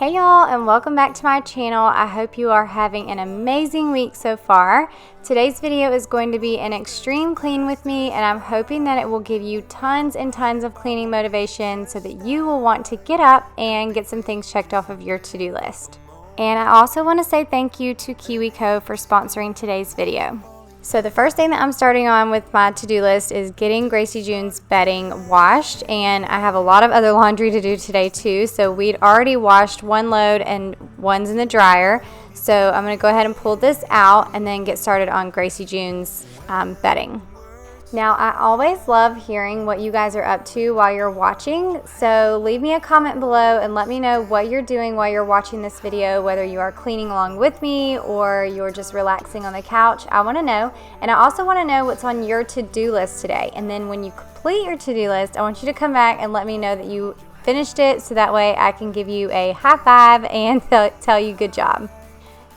Hey y'all, and welcome back to my channel. I hope you are having an amazing week so far. Today's video is going to be an extreme clean with me, and I'm hoping that it will give you tons and tons of cleaning motivation so that you will want to get up and get some things checked off of your to-do list. And I also want to say thank you to Kiwi Co for sponsoring today's video. So the first thing that I'm starting on with my to-do list is getting Gracie June's bedding washed, and I have a lot of other laundry to do today too. So we'd already washed one load and one's in the dryer. So I'm going to go ahead and pull this out and then get started on Gracie June's bedding. Now, I always love hearing what you guys are up to while you're watching, so leave me a comment below and let me know what you're doing while you're watching this video, whether you are cleaning along with me or you're just relaxing on the couch. I want to know, and I also want to know what's on your to-do list today. And then when you complete your to-do list, I want you to come back and let me know that you finished it, so that way I can give you a high five and tell you good job.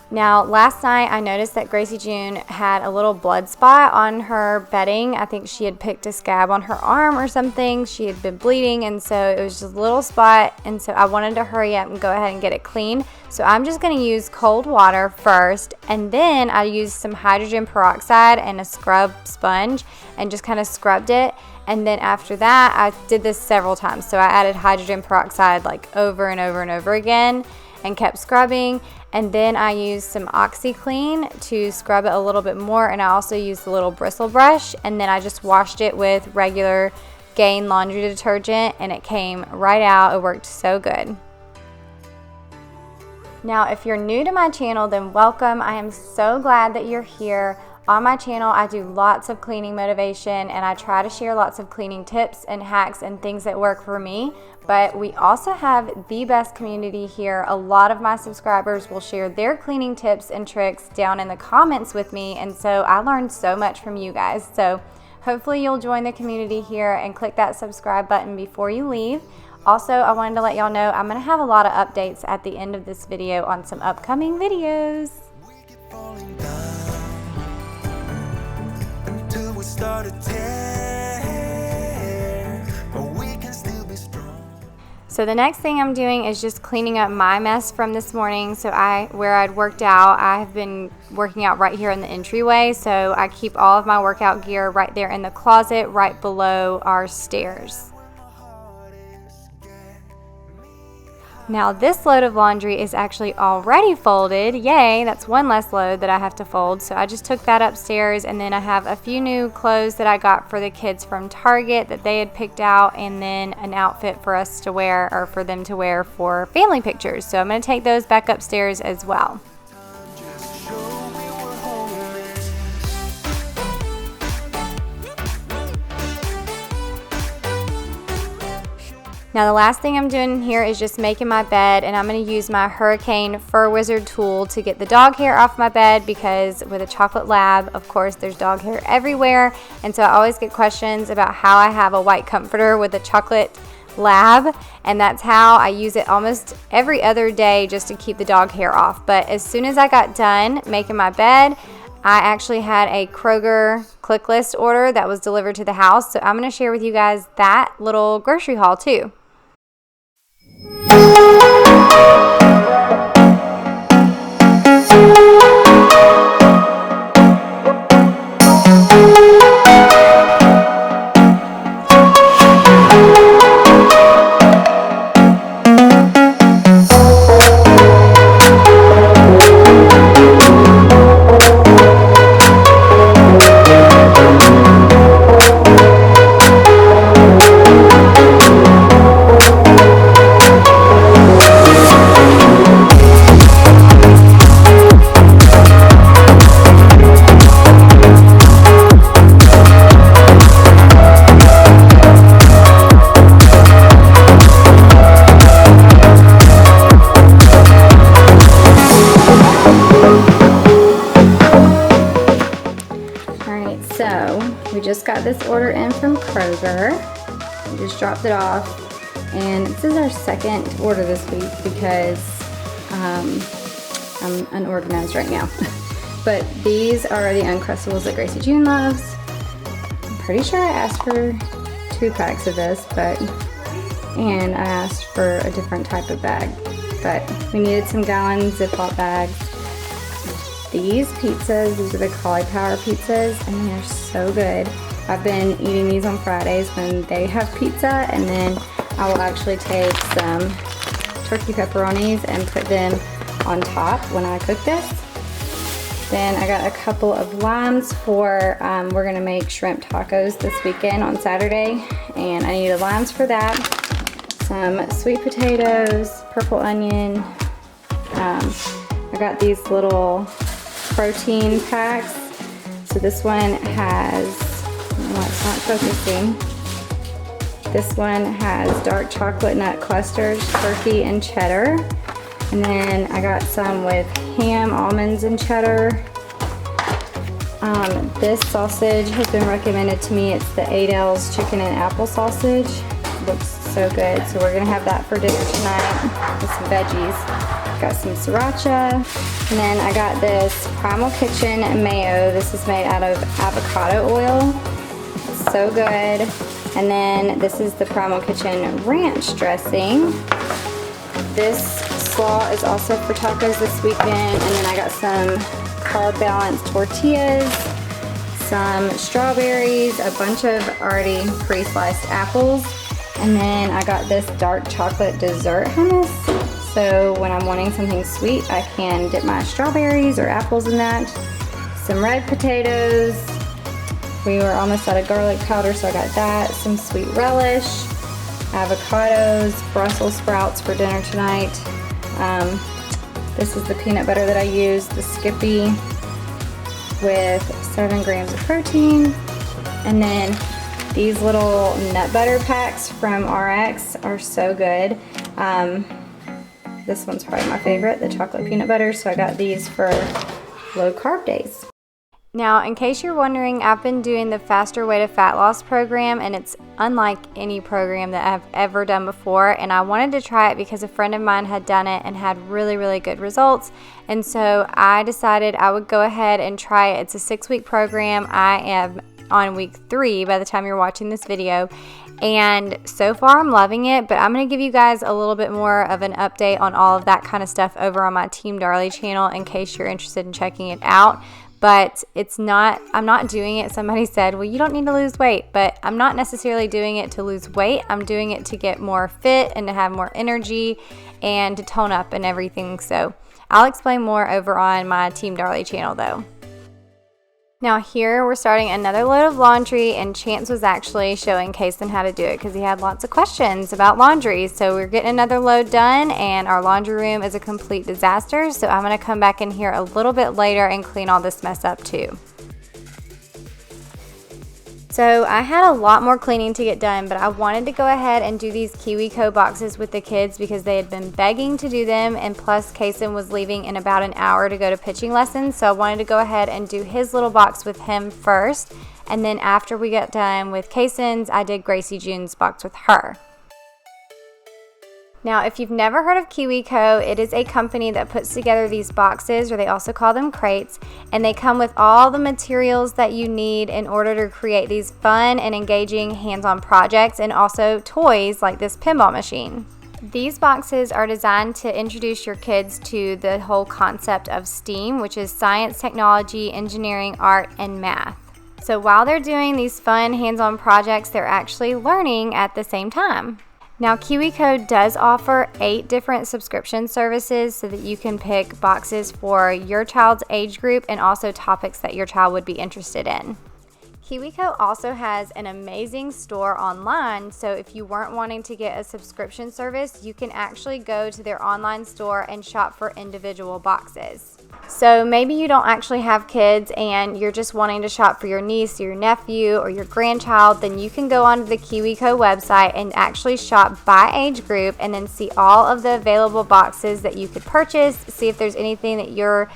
Now, last night I noticed that Gracie June had a little blood spot on her bedding. I think she had picked a scab on her arm or something. She had been bleeding, and so it was just a little spot, and so I wanted to hurry up and go ahead and get it clean. So I'm just going to use cold water first, and then I used some hydrogen peroxide and a scrub sponge and just kind of scrubbed it. And then after that, I did this several times. So I added hydrogen peroxide like over and over and over again and kept scrubbing. And then I used some OxiClean to scrub it a little bit more, and I also used a little bristle brush, and then I just washed it with regular Gain laundry detergent, and it came right out. It worked so good. Now, if you're new to my channel, then welcome. I am so glad that you're here. On my channel, I do lots of cleaning motivation, and I try to share lots of cleaning tips and hacks and things that work for me. But we also have the best community here. A lot of my subscribers will share their cleaning tips and tricks down in the comments with me, and so I learned so much from you guys. So hopefully you'll join the community here and click that subscribe button before you leave. Also, I wanted to let y'all know I'm going to have a lot of updates at the end of this video on some upcoming videos. So the next thing I'm doing is just cleaning up my mess from this morning. So where I'd worked out, I have been working out right here in the entryway. So I keep all of my workout gear right there in the closet, right below our stairs. Now this load of laundry is actually already folded. Yay, that's one less load that I have to fold. So I just took that upstairs, and then I have a few new clothes that I got for the kids from Target that they had picked out, and then an outfit for us to wear, or for them to wear for family pictures. So I'm going to take those back upstairs as well. Now the last thing I'm doing here is just making my bed, and I'm going to use my Hurricane Fur Wizard tool to get the dog hair off my bed, because with a chocolate lab, of course, there's dog hair everywhere, and so I always get questions about how I have a white comforter with a chocolate lab, and that's how I use it almost every other day just to keep the dog hair off. But as soon as I got done making my bed, I actually had a Kroger click list order that was delivered to the house, so I'm going to share with you guys that little grocery haul too. We just got this order in from Kroger. We just dropped it off, and this is our second order this week because I'm unorganized right now. But these are the Uncrustables that Gracie June loves. I'm pretty sure I asked for 2 packs of this, and I asked for a different type of bag. but we needed some gallon Ziploc bags. These pizzas, these are the cauliflower pizzas, and they're so good. I've been eating these on Fridays when they have pizza, and then I will actually take some turkey pepperonis and put them on top when I cook this. Then I got a couple of limes for, we're gonna make shrimp tacos this weekend on Saturday, and I needed limes for that. Some sweet potatoes, purple onion. I got these little protein packs. So this one has, it's not focusing. This one has dark chocolate nut clusters, turkey and cheddar. And then I got some with ham, almonds, and cheddar. This sausage has been recommended to me. It's the Adele's chicken and apple sausage. It looks so good. So we're gonna have that for dinner tonight with some veggies. Got some sriracha. And then I got this Primal Kitchen mayo. This is made out of avocado oil. It's so good. And then this is the Primal Kitchen ranch dressing. This slaw is also for tacos this weekend. And then I got some carb balanced tortillas, some strawberries, a bunch of already pre-sliced apples, and then I got this dark chocolate dessert hummus. So when I'm wanting something sweet, I can dip my strawberries or apples in that. Some red potatoes. We were almost out of garlic powder, so I got that. Some sweet relish, avocados, Brussels sprouts for dinner tonight. This is the peanut butter that I use, the Skippy, with 7 grams of protein. And then these little nut butter packs from RX are so good. This one's probably my favorite, the chocolate peanut butter, so I got these for low carb days. Now, in case you're wondering, I've been doing the Faster Way to Fat Loss program, and it's unlike any program that I've ever done before, and I wanted to try it because a friend of mine had done it and had really, really good results, and so I decided I would go ahead and try it. It's a 6-week program. I am on week 3 by the time you're watching this video, and so far I'm loving it, but I'm going to give you guys a little bit more of an update on all of that kind of stuff over on my Team Darley channel in case you're interested in checking it out. But I'm not doing it. Somebody said, well, you don't need to lose weight, but I'm not necessarily doing it to lose weight. I'm doing it to get more fit and to have more energy and to tone up and everything. So I'll explain more over on my Team Darley channel though. Now here we're starting another load of laundry, and Chance was actually showing Kason how to do it because he had lots of questions about laundry. So we're getting another load done, and our laundry room is a complete disaster. So I'm going to come back in here a little bit later and clean all this mess up too. So I had a lot more cleaning to get done, but I wanted to go ahead and do these KiwiCo boxes with the kids because they had been begging to do them, and plus Kason was leaving in about an hour to go to pitching lessons, so I wanted to go ahead and do his little box with him first, and then after we got done with Kason's, I did Gracie June's box with her. Now, if you've never heard of Kiwi Co, it is a company that puts together these boxes, or they also call them crates, and they come with all the materials that you need in order to create these fun and engaging hands-on projects, and also toys like this pinball machine. These boxes are designed to introduce your kids to the whole concept of STEAM, which is science, technology, engineering, art, and math. So while they're doing these fun hands-on projects, they're actually learning at the same time. Now, KiwiCo does offer 8 different subscription services so that you can pick boxes for your child's age group and also topics that your child would be interested in. KiwiCo also has an amazing store online, so if you weren't wanting to get a subscription service, you can actually go to their online store and shop for individual boxes. So maybe you don't actually have kids and you're just wanting to shop for your niece, your nephew, or your grandchild, then you can go onto the KiwiCo website and actually shop by age group and then see all of the available boxes that you could purchase, see if there's anything that your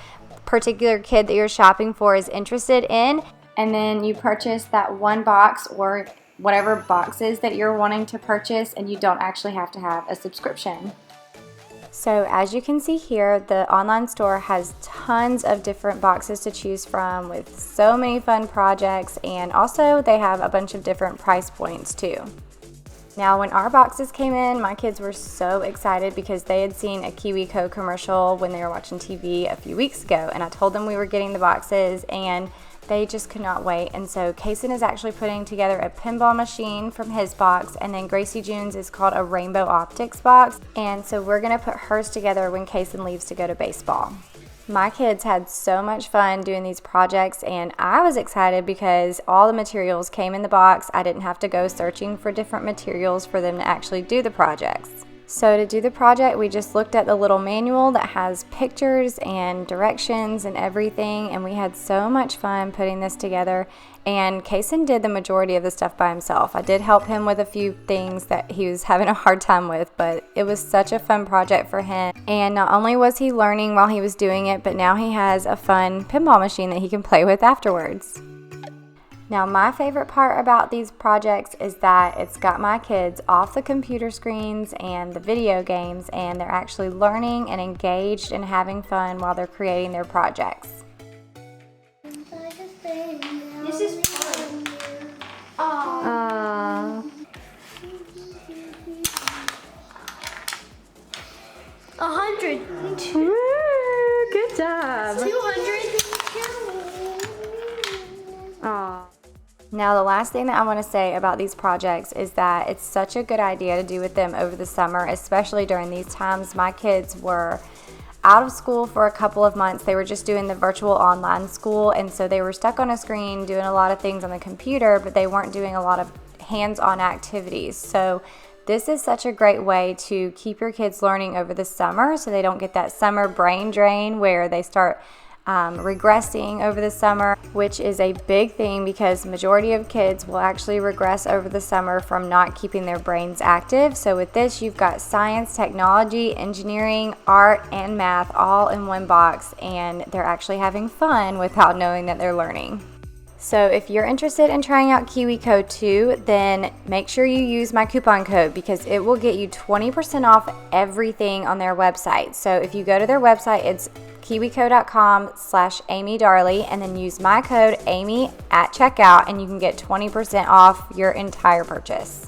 particular kid that you're shopping for is interested in, and then you purchase that one box or whatever boxes that you're wanting to purchase, and you don't actually have to have a subscription. So as you can see here, the online store has tons of different boxes to choose from with so many fun projects, and also they have a bunch of different price points too. Now, when our boxes came in, my kids were so excited because they had seen a Kiwi Co commercial when they were watching TV a few weeks ago, and I told them we were getting the boxes, and they just could not wait. And so Kason is actually putting together a pinball machine from his box, and then Gracie June's is called a Rainbow Optics box, and so we're gonna put hers together when Kason leaves to go to baseball. My kids had so much fun doing these projects, and I was excited because all the materials came in the box. I didn't have to go searching for different materials for them to actually do the projects. So to do the project, we just looked at the little manual that has pictures and directions and everything, and we had so much fun putting this together. And Kason did the majority of the stuff by himself. I did help him with a few things that he was having a hard time with, but it was such a fun project for him. And not only was he learning while he was doing it, but now he has a fun pinball machine that he can play with afterwards. Now, my favorite part about these projects is that it's got my kids off the computer screens and the video games, and they're actually learning and engaged and having fun while they're creating their projects. This is fun. Aww. 100. Woo, good job. 200. Aww. Now, the last thing that I want to say about these projects is that it's such a good idea to do with them over the summer, especially during these times. My kids were out of school for a couple of months. They were just doing the virtual online school, and so they were stuck on a screen doing a lot of things on the computer, but they weren't doing a lot of hands-on activities. So this is such a great way to keep your kids learning over the summer so they don't get that summer brain drain where they start regressing over the summer, which is a big thing because the majority of kids will actually regress over the summer from not keeping their brains active. So with this, you've got science, technology, engineering, art, and math all in one box, and they're actually having fun without knowing that they're learning. So if you're interested in trying out KiwiCo too, then make sure you use my coupon code because it will get you 20% off everything on their website. So if you go to their website, it's KiwiCo.com/Amy Darley, and then use my code Amy at checkout, and you can get 20% off your entire purchase.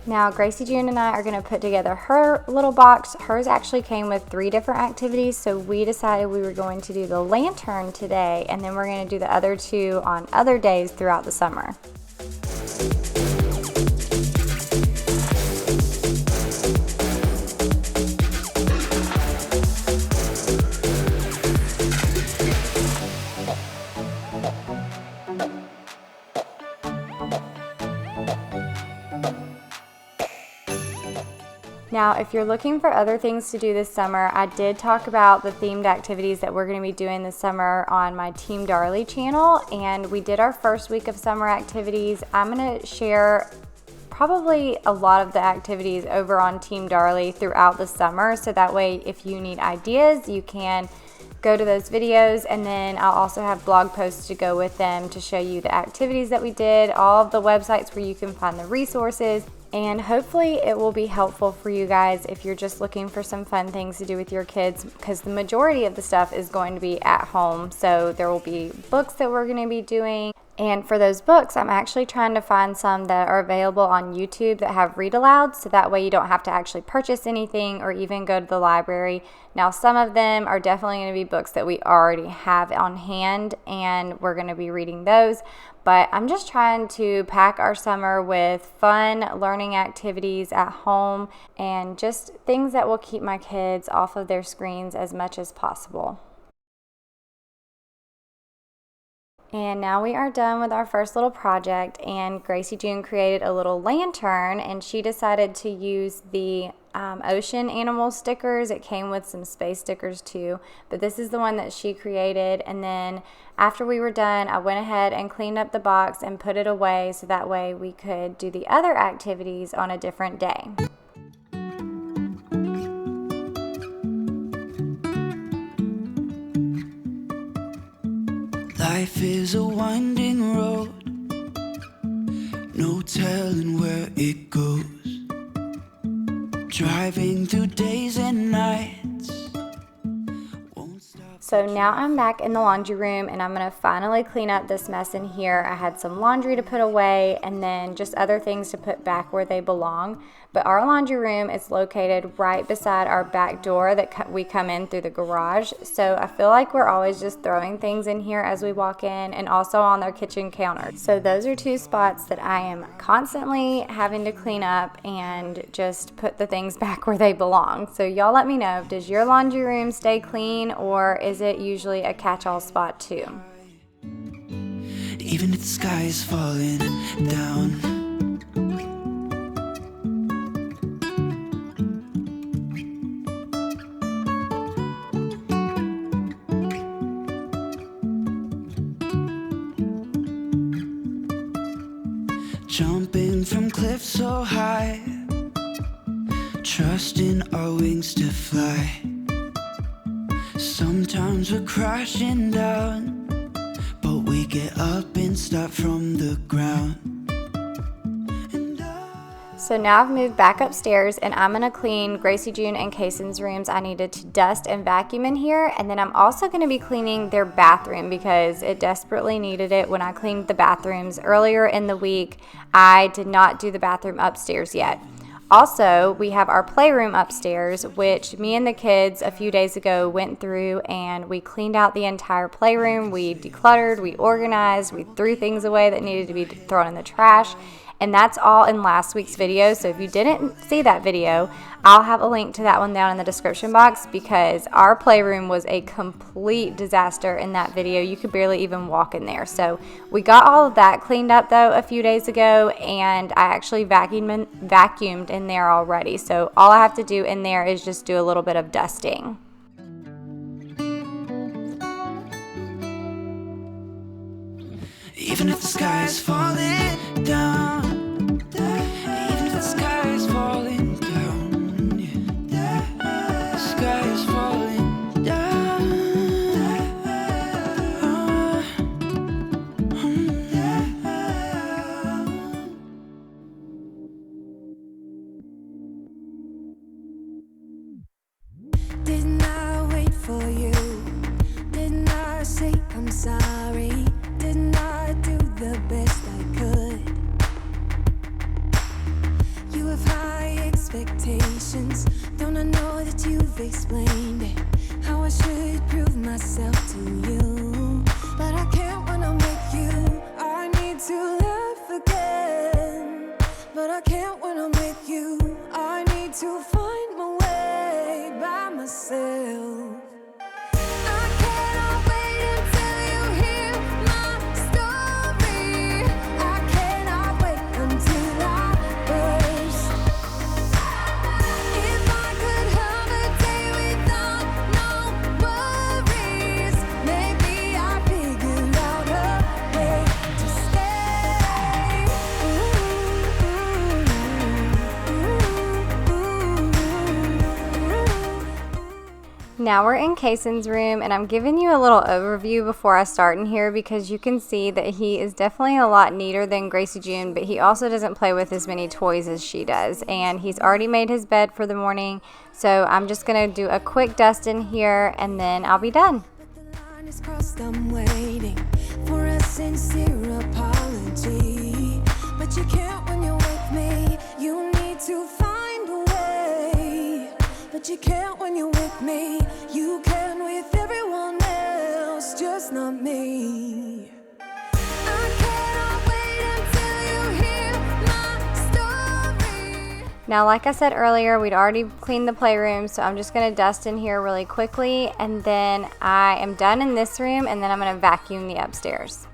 Now, Gracie June and I are going to put together her little box. Hers actually came with 3 different activities, so we decided we were going to do the lantern today, and then we're going to do the other 2 on other days throughout the summer. Now, if you're looking for other things to do this summer, I did talk about the themed activities that we're going to be doing this summer on my Team Darley channel, and we did our first week of summer activities. I'm going to share probably a lot of the activities over on Team Darley throughout the summer, so that way if you need ideas, you can go to those videos, and then I'll also have blog posts to go with them to show you the activities that we did, all of the websites where you can find the resources, and hopefully it will be helpful for you guys if you're just looking for some fun things to do with your kids, because the majority of the stuff is going to be at home. So there will be books that we're going to be doing, and for those books I'm actually trying to find some that are available on YouTube that have read alouds, so that way you don't have to actually purchase anything or even go to the library. Now, some of them are definitely going to be books that we already have on hand, and we're going to be reading those. But I'm just trying to pack our summer with fun learning activities at home and just things that will keep my kids off of their screens as much as possible. And now we are done with our first little project, and Gracie June created a little lantern, and she decided to use the ocean animal stickers. It came with some space stickers too, but this is the one that she created. And then after we were done, I went ahead and cleaned up the box and put it away so that way we could do the other activities on a different day. Life is a winding road, no telling where it goes. Driving through days and nights, won't stop. So now I'm back in the laundry room and I'm gonna finally clean up this mess in here. I had some laundry to put away and then just other things to put back where they belong. But our laundry room is located right beside our back door that we come in through the garage. So I feel like we're always just throwing things in here as we walk in, and also on their kitchen counter. So those are two spots that I am constantly having to clean up and just put the things back where they belong. So y'all let me know, does your laundry room stay clean, or is it usually a catch-all spot too? Even if the sky is falling down, jumping from cliffs so high, trusting our wings to fly. Sometimes we're crashing down, but we get up and start from the ground. So now I've moved back upstairs and I'm gonna clean Gracie June and Kaysen's rooms. I needed to dust and vacuum in here, and then I'm also gonna be cleaning their bathroom because it desperately needed it. When I cleaned the bathrooms earlier in the week, I did not do the bathroom upstairs yet. Also, we have our playroom upstairs, which me and the kids a few days ago went through and we cleaned out the entire playroom. We decluttered, we organized, we threw things away that needed to be thrown in the trash. And that's all in last week's video. So if you didn't see that video, I'll have a link to that one down in the description box, because our playroom was a complete disaster in that video. You could barely even walk in there. So we got all of that cleaned up though a few days ago, and I actually vacuumed in there already. So all I have to do in there is just do a little bit of dusting. Even if the sky is falling down, even if the sky is falling down, yeah. The sky is falling down. Didn't I wait for you? Didn't I say I'm sorry? Didn't I do the best I could? You have high expectations. Don't I know that you've explained it? How I should prove myself to you. But I can't when I'm with you. I need to laugh again. But I can't when I'm with you. I need to find my way by myself. Now we're in Kaysen's room, and I'm giving you a little overview before I start in here because you can see that he is definitely a lot neater than Gracie June, but he also doesn't play with as many toys as she does. And he's already made his bed for the morning, so I'm just gonna do a quick dust in here and then I'll be done. I'm waiting for a sincere apology, but you can't when you're with me. You need to find a way, but you can't when you're with me. You can with everyone else, just not me. I cannot wait until you hear my story. Now, like I said earlier, we'd already cleaned the playroom, so I'm just gonna dust in here really quickly, and then I am done in this room, and then I'm gonna vacuum the upstairs.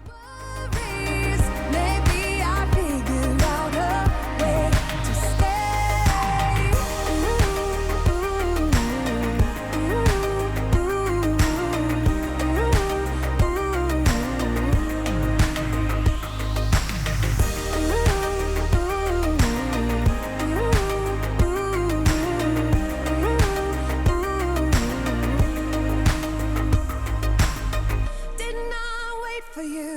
For you.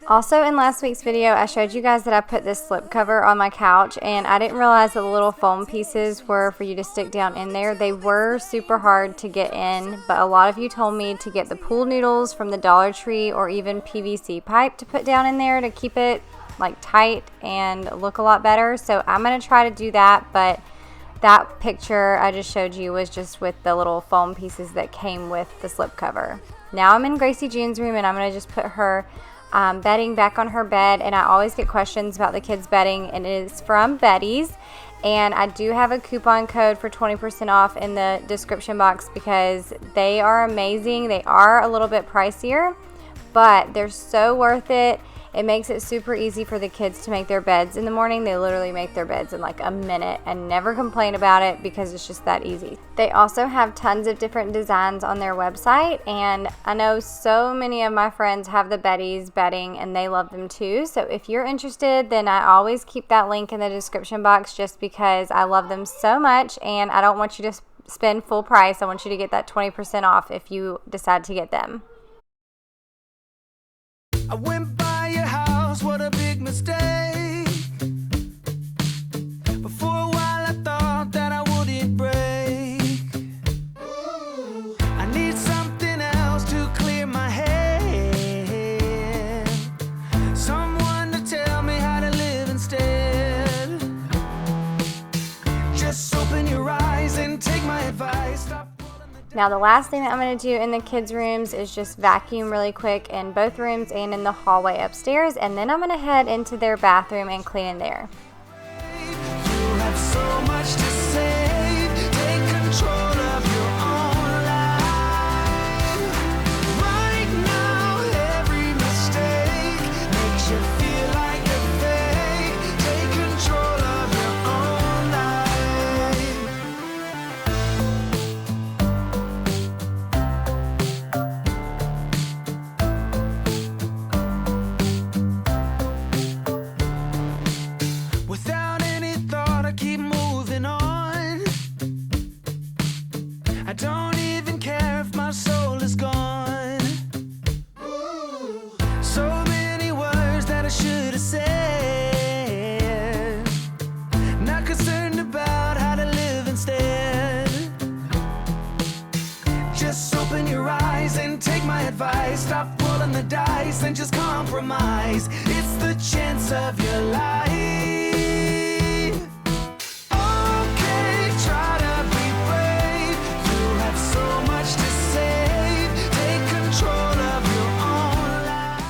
Also, in last week's video, I showed you guys that I put this slip cover on my couch, and I didn't realize that the little foam pieces were for you to stick down in there. They were super hard to get in, but a lot of you told me to get the pool noodles from the Dollar Tree or even PVC pipe to put down in there to keep it like tight and look a lot better. So I'm going to try to do that, but that picture I just showed you was just with the little foam pieces that came with the slip cover. Now I'm in Gracie June's room, and I'm going to just put her bedding back on her bed. And I always get questions about the kids' bedding, and it is from Betty's, and I do have a coupon code for 20% off in the description box because they are amazing. They are a little bit pricier, but they're so worth it. It makes it super easy for the kids to make their beds in the morning. They literally make their beds in like a minute and never complain about it because it's just that easy. They also have tons of different designs on their website, and I know so many of my friends have the Betty's bedding and they love them too. So if you're interested, then I always keep that link in the description box just because I love them so much and I don't want you to spend full price. I want you to get that 20% off if you decide to get them. I went by your house, what a big mistake. But for a while I thought that I wouldn't break. I need something else to clear my head. Someone to tell me how to live instead. Just open your eyes and take my advice. Stop. Now the last thing that I'm going to do in the kids' rooms is just vacuum really quick in both rooms and in the hallway upstairs, and then I'm going to head into their bathroom and clean in there. You have so much to save. Take control of your own life. Right now, every mistake makes you feel like you're fake. Take control of your own life. Without any thought, I keep moving on. I don't even care if my soul is gone. So many words that I should have said. Not concerned about how to live instead. Just open your eyes and take my advice. Stop rolling the dice and just compromise. It's the chance of your life. Okay, try to be brave. You have so much to save. Take control of your own life.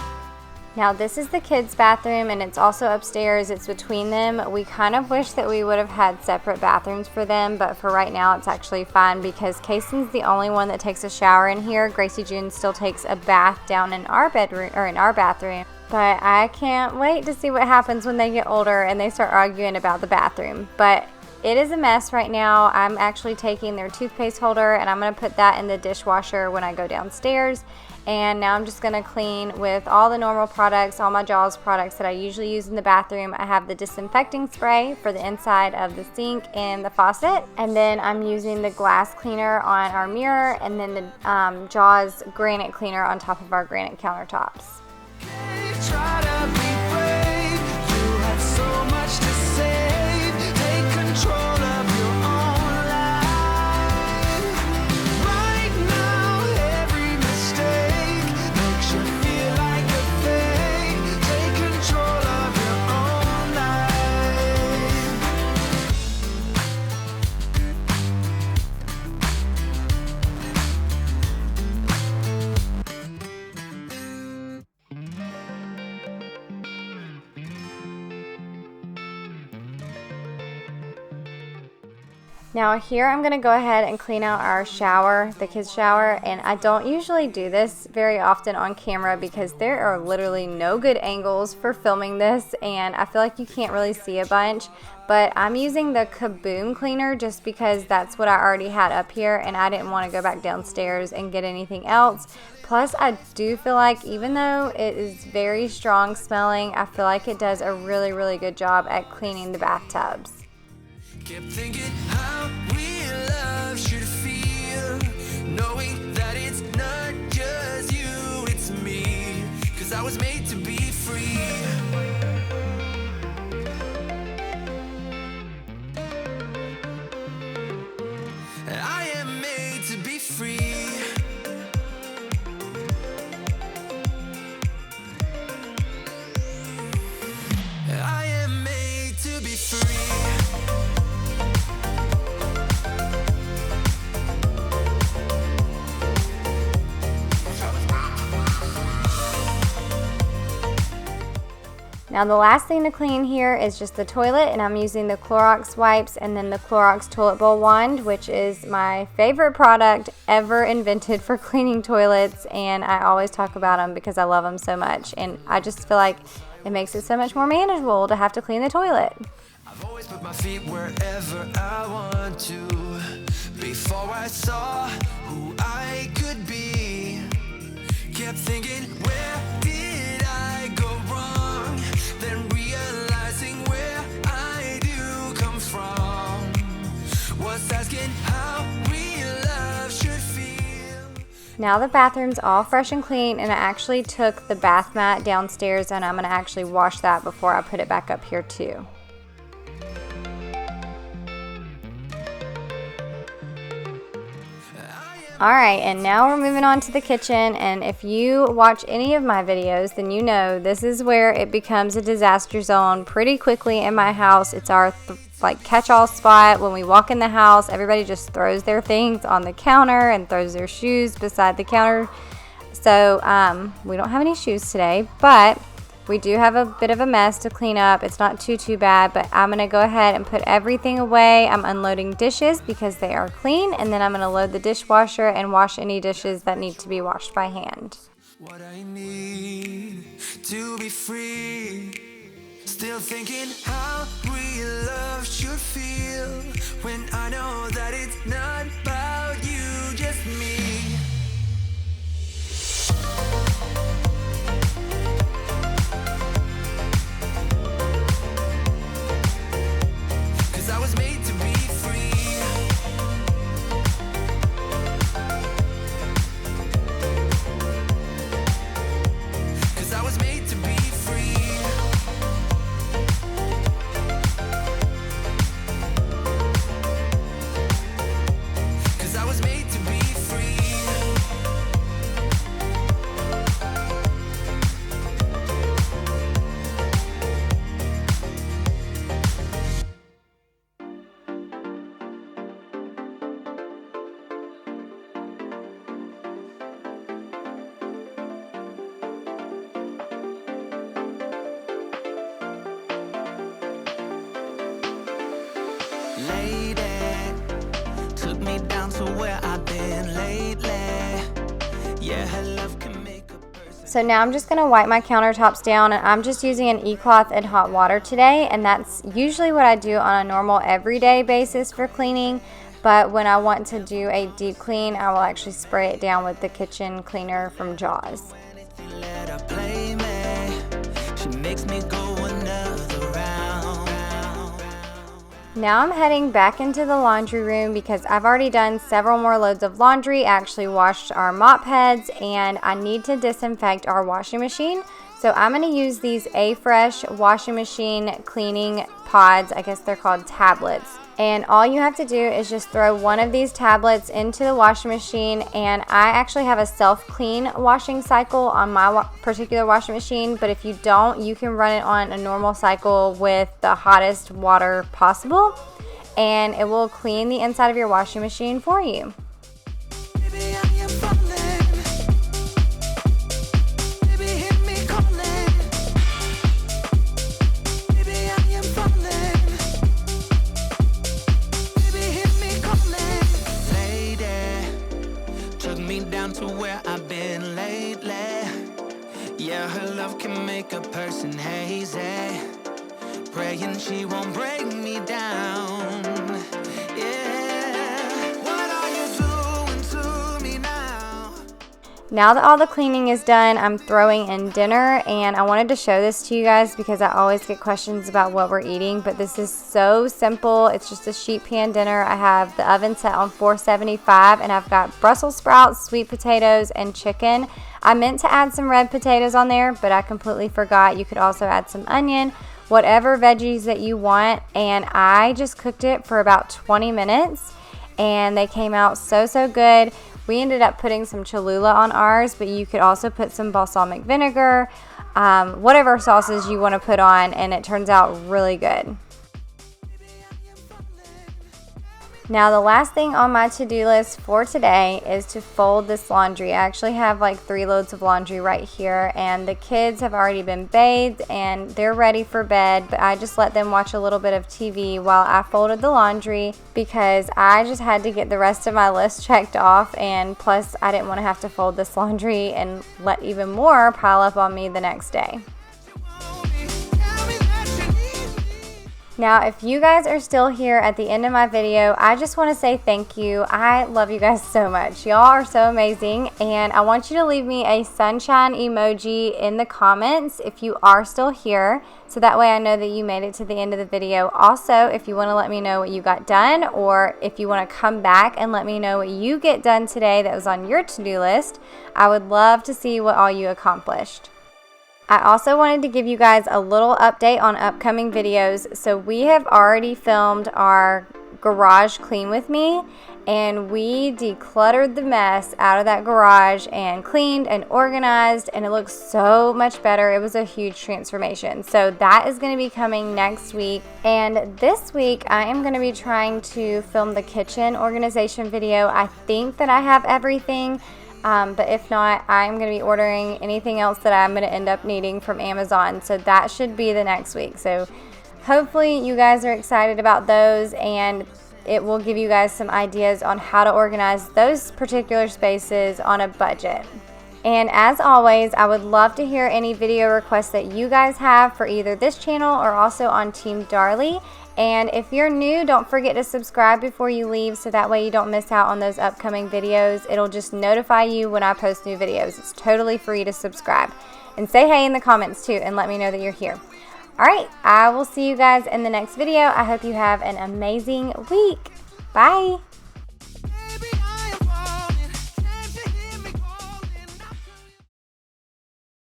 Now this is the kids' bathroom, and it's also upstairs. It's between them. We kind of wish that we would have had separate bathrooms for them, but for right now it's actually fine because Kaysen's the only one that takes a shower in here. Gracie June still takes a bath down in our bedroom or in our bathroom. But I can't wait to see what happens when they get older and they start arguing about the bathroom. But it is a mess right now. I'm actually taking their toothpaste holder and I'm going to put that in the dishwasher when I go downstairs. And now I'm just going to clean with all the normal products, all my Jaws products that I usually use in the bathroom. I have the disinfecting spray for the inside of the sink and the faucet. And then I'm using the glass cleaner on our mirror, and then the Jaws granite cleaner on top of our granite countertops. Try to be brave. You have so much to save. Take control of your own life. Right now, every mistake makes you feel like a fake. Take control of your own life. Now here I'm going to go ahead and clean out our shower, the kids' shower, and I don't usually do this very often on camera because there are literally no good angles for filming this, and I feel like you can't really see a bunch, but I'm using the Kaboom cleaner just because that's what I already had up here and I didn't want to go back downstairs and get anything else. Plus I do feel like even though it is very strong smelling, I feel like it does a really, really good job at cleaning the bathtubs. Kept thinking how real love should feel, knowing that it's not just you, it's me. 'Cause I was made to be free. Now the last thing to clean here is just the toilet, and I'm using the Clorox wipes and then the Clorox toilet bowl wand, which is my favorite product ever invented for cleaning toilets, and I always talk about them because I love them so much, and I just feel like it makes it so much more manageable to have to clean the toilet. I've always put my feet wherever I want to. Before I saw who I could be, kept thinking, where did I go wrong? Then realizing where I do come from, was asking how real love should feel. Now the bathroom's all fresh and clean, and I actually took the bath mat downstairs and I'm going to actually wash that before I put it back up here too. Alright, and now we're moving on to the kitchen, and if you watch any of my videos, then you know this is where it becomes a disaster zone pretty quickly in my house. It's our like catch-all spot. When we walk in the house, everybody just throws their things on the counter and throws their shoes beside the counter. So we don't have any shoes today, but we do have a bit of a mess to clean up. It's not too bad, but I'm going to go ahead and put everything away. I'm unloading dishes because they are clean, and then I'm going to load the dishwasher and wash any dishes that need to be washed by hand. What I need to be free. Still thinking how real love should feel, when I know that it's not about you, just me. I was made to be free. Cause I was made to be free. Cause I was made to be free. Lady, took me down to where I've been lately. Yeah, her love can make a person. So now I'm just going to wipe my countertops down, and I'm just using an e-cloth and hot water today, and that's usually what I do on a normal everyday basis for cleaning. But when I want to do a deep clean, I will actually spray it down with the kitchen cleaner from Jaws. Let her play me. She makes me go another round. Now I'm heading back into the laundry room because I've already done several more loads of laundry. I actually washed our mop heads, and I need to disinfect our washing machine. So I'm going to use these A-Fresh washing machine cleaning pods. I guess they're called tablets. And all you have to do is just throw one of these tablets into the washing machine, and I actually have a self-clean washing cycle on my particular washing machine, but if you don't, you can run it on a normal cycle with the hottest water possible, and it will clean the inside of your washing machine for you. Baby, I am falling. Baby, hit me calling. Baby, I am falling. Baby, hit me calling. Lady, took me down to where I've been lately. Yeah, her love can make a person hazy. Praying she won't break me down. Yeah, what are you doing to me now? Now that all the cleaning is done, I'm throwing in dinner, and I wanted to show this to you guys because I always get questions about what we're eating, but this is so simple. It's just a sheet pan dinner. I have the oven set on 475, and I've got Brussels sprouts, sweet potatoes, and chicken. I meant to add some red potatoes on there, but I completely forgot. You could also add some onion, whatever veggies that you want, and I just cooked it for about 20 minutes, and they came out so good. We ended up putting some Cholula on ours, but you could also put some balsamic vinegar, whatever sauces you want to put on, and it turns out really good. Now the last thing on my to-do list for today is to fold this laundry. I actually have like 3 loads of laundry right here, and the kids have already been bathed and they're ready for bed, but I just let them watch a little bit of TV while I folded the laundry because I just had to get the rest of my list checked off, and plus I didn't want to have to fold this laundry and let even more pile up on me the next day. Now, if you guys are still here at the end of my video, I just want to say thank you. I love you guys so much. Y'all are so amazing, and I want you to leave me a sunshine emoji in the comments if you are still here, so that way I know that you made it to the end of the video. Also, if you want to let me know what you got done, or if you want to come back and let me know what you get done today that was on your to-do list, I would love to see what all you accomplished. I also wanted to give you guys a little update on upcoming videos. So we have already filmed our garage clean with me, and we decluttered the mess out of that garage and cleaned and organized, and it looks so much better. It was a huge transformation. So that is going to be coming next week. And this week I am going to be trying to film the kitchen organization video. I think that I have everything. But if not, I'm going to be ordering anything else that I'm going to end up needing from Amazon. So that should be the next week. So hopefully you guys are excited about those, and it will give you guys some ideas on how to organize those particular spaces on a budget. And as always, I would love to hear any video requests that you guys have for either this channel or also on Team Darley. And if you're new, don't forget to subscribe before you leave, so that way you don't miss out on those upcoming videos. It'll just notify you when I post new videos. It's totally free to subscribe. And say hey in the comments too, and let me know that you're here. Alright, I will see you guys in the next video. I hope you have an amazing week. Bye!